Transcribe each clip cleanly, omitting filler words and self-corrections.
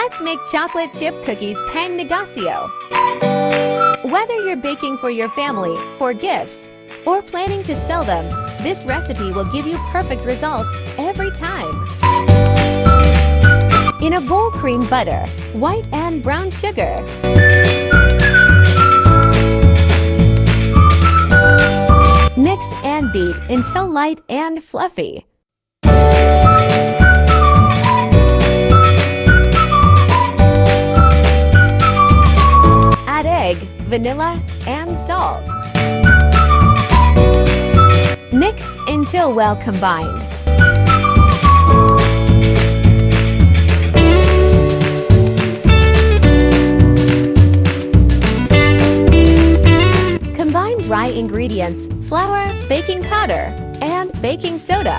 Let's make chocolate chip cookies pan negosyo. Whether you're baking for your family, for gifts, or planning to sell them, this recipe will give you perfect results every time. In a bowl, cream butter, white and brown sugar. Mix and beat until light and fluffy. Add egg, vanilla, and salt. Mix until well combined. Combine dry ingredients, flour, baking powder, and baking soda.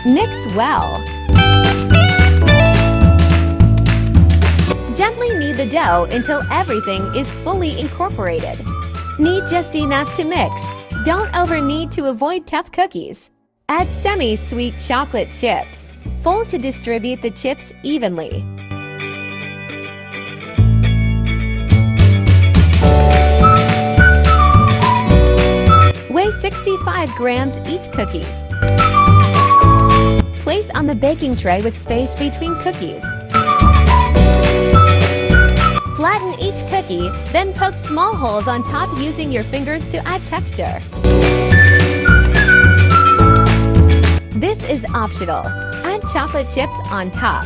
Mix well. Gently knead the dough until everything is fully incorporated. Knead just enough to mix. Don't over-knead to avoid tough cookies. Add semi-sweet chocolate chips. Fold to distribute the chips evenly. Weigh 65 grams each cookies. Place on the baking tray with space between cookies. Flatten each cookie, then poke small holes on top using your fingers to add texture. This is optional. Add chocolate chips on top.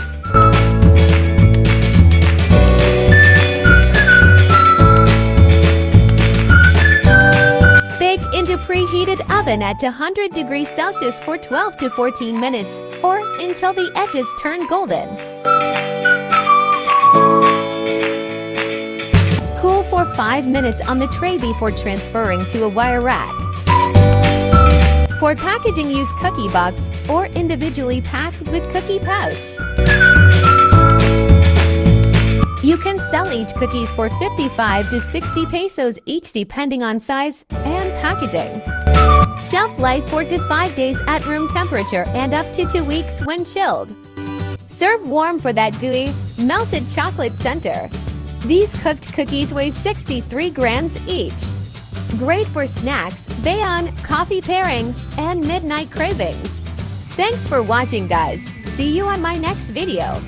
Bake into preheated oven at 100 degrees Celsius for 12 to 14 minutes or until the edges turn golden. Cool for 5 minutes on the tray before transferring to a wire rack. For packaging, use cookie box or individually packed with cookie pouch. You can sell each cookies for 55 to 60 pesos each depending on size and packaging. Shelf life 4 to 5 days at room temperature and up to 2 weeks when chilled. Serve warm for that gooey, melted chocolate center. These cooked cookies weigh 63 grams each. Great for snacks, baon, coffee pairing, and midnight cravings. Thanks for watching, guys. See you on my next video.